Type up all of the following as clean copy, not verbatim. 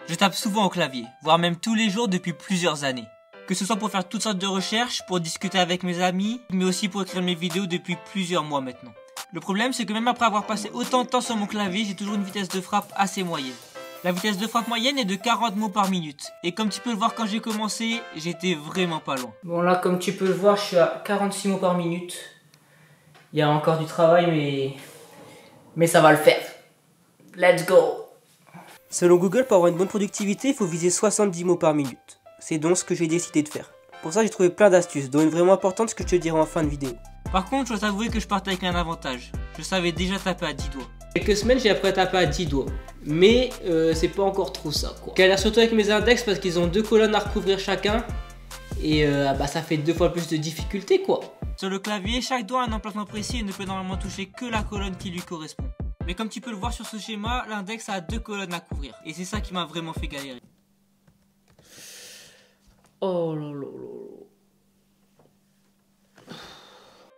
Je tape souvent au clavier, voire même tous les jours depuis plusieurs années. Que ce soit pour faire toutes sortes de recherches, pour discuter avec mes amis, mais aussi pour écrire mes vidéos depuis plusieurs mois maintenant. Le problème, c'est que même après avoir passé autant de temps sur mon clavier, j'ai toujours une vitesse de frappe assez moyenne. La vitesse de frappe moyenne est de 40 mots par minute. Et comme tu peux le voir quand j'ai commencé, j'étais vraiment pas loin. Bon là, comme tu peux le voir, je suis à 46 mots par minute. Il y a encore du travail, mais ça va le faire. Let's go! Selon Google, pour avoir une bonne productivité, il faut viser 70 mots par minute. C'est donc ce que j'ai décidé de faire. Pour ça, j'ai trouvé plein d'astuces, dont une vraiment importante, ce que je te dirai en fin de vidéo. Par contre, je dois t'avouer que je partais avec un avantage. Je savais déjà taper à 10 doigts. Quelques semaines, j'ai appris à taper à 10 doigts. Mais c'est pas encore trop ça, quoi. Je galère surtout avec mes index parce qu'ils ont 2 colonnes à recouvrir chacun. Et ça fait 2 fois plus de difficulté, quoi. Sur le clavier, chaque doigt a un emplacement précis et ne peut normalement toucher que la colonne qui lui correspond. Mais comme tu peux le voir sur ce schéma, l'index a 2 colonnes à couvrir. Et c'est ça qui m'a vraiment fait galérer. Oh là là là.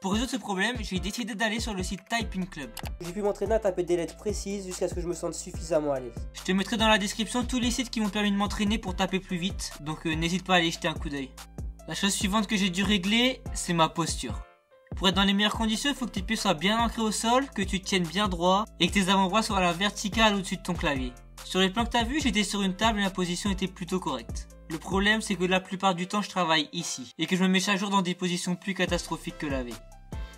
Pour résoudre ce problème, j'ai décidé d'aller sur le site Typing Club. J'ai pu m'entraîner à taper des lettres précises jusqu'à ce que je me sente suffisamment à l'aise. Je te mettrai dans la description tous les sites qui m'ont permis de m'entraîner pour taper plus vite, donc n'hésite pas à aller jeter un coup d'œil. La chose suivante que j'ai dû régler, c'est ma posture. Pour être dans les meilleures conditions, il faut que tes pieds soient bien ancrés au sol, que tu te tiennes bien droit et que tes avant-bras soient à la verticale au-dessus de ton clavier. Sur les plans que tu as vus, j'étais sur une table et ma position était plutôt correcte. Le problème, c'est que la plupart du temps, je travaille ici et que je me mets chaque jour dans des positions plus catastrophiques que la veille.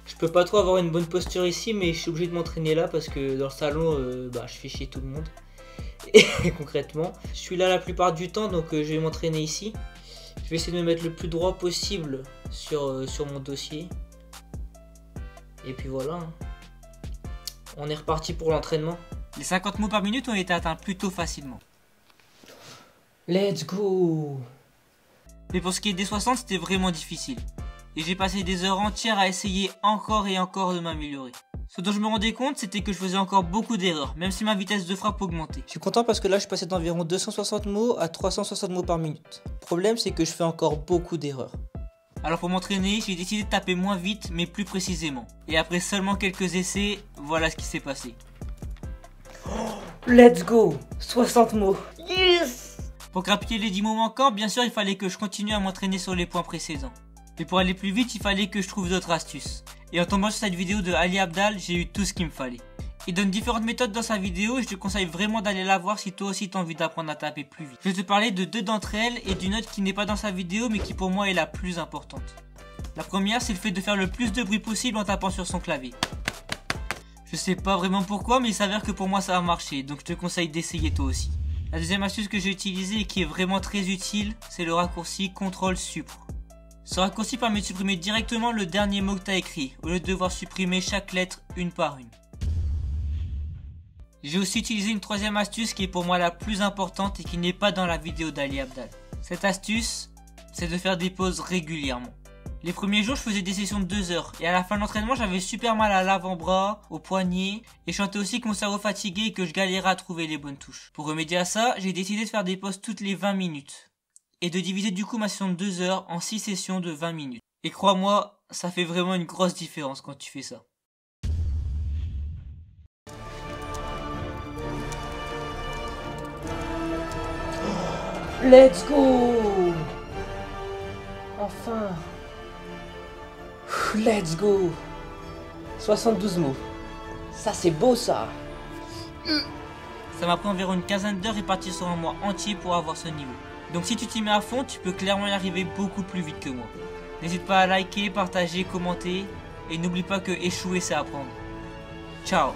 Je peux pas trop avoir une bonne posture ici, mais je suis obligé de m'entraîner là parce que dans le salon, je fais chier tout le monde. Et concrètement, je suis là la plupart du temps, donc je vais m'entraîner ici. Je vais essayer de me mettre le plus droit possible sur mon dossier. Et puis voilà. On est reparti pour l'entraînement. Les 50 mots par minute ont été atteints plutôt facilement. Let's go! Mais pour ce qui est des 60, c'était vraiment difficile. Et j'ai passé des heures entières à essayer encore et encore de m'améliorer. Ce dont je me rendais compte, c'était que je faisais encore beaucoup d'erreurs, même si ma vitesse de frappe augmentait. Je suis content parce que là, je passais d'environ 260 mots à 360 mots par minute. Le problème, c'est que je fais encore beaucoup d'erreurs. Alors pour m'entraîner, j'ai décidé de taper moins vite, mais plus précisément. Et après seulement quelques essais, voilà ce qui s'est passé. Let's go! 60 mots! Yes! Pour grappiller les 10 mots manquants, bien sûr, il fallait que je continue à m'entraîner sur les points précédents. Mais pour aller plus vite, il fallait que je trouve d'autres astuces. Et en tombant sur cette vidéo de Ali Abdaal, j'ai eu tout ce qu'il me fallait. Il donne différentes méthodes dans sa vidéo et je te conseille vraiment d'aller la voir si toi aussi t'as envie d'apprendre à taper plus vite. Je vais te parler de 2 d'entre elles et d'une autre qui n'est pas dans sa vidéo mais qui pour moi est la plus importante. La première, c'est le fait de faire le plus de bruit possible en tapant sur son clavier. Je sais pas vraiment pourquoi, mais il s'avère que pour moi ça a marché, donc je te conseille d'essayer toi aussi. La deuxième astuce que j'ai utilisée et qui est vraiment très utile, c'est le raccourci CTRL-SUPR. Ce raccourci permet de supprimer directement le dernier mot que tu as écrit, au lieu de devoir supprimer chaque lettre une par une. J'ai aussi utilisé une troisième astuce qui est pour moi la plus importante et qui n'est pas dans la vidéo d'Ali Abdaal. Cette astuce, c'est de faire des pauses régulièrement. Les premiers jours, je faisais des sessions de 2 heures et à la fin de l'entraînement, j'avais super mal à l'avant-bras, aux poignets et je sentais aussi que mon cerveau fatigué et que je galérais à trouver les bonnes touches. Pour remédier à ça, j'ai décidé de faire des pauses toutes les 20 minutes. Et de diviser du coup ma session de 2 heures en 6 sessions de 20 minutes. Et crois-moi, ça fait vraiment une grosse différence quand tu fais ça. Let's go! Enfin! Let's go! 72 mots. Ça c'est beau ça! Ça m'a pris environ une quinzaine d'heures réparties sur un mois entier pour avoir ce niveau. Donc si tu t'y mets à fond, tu peux clairement y arriver beaucoup plus vite que moi. N'hésite pas à liker, partager, commenter et n'oublie pas que échouer c'est apprendre. Ciao!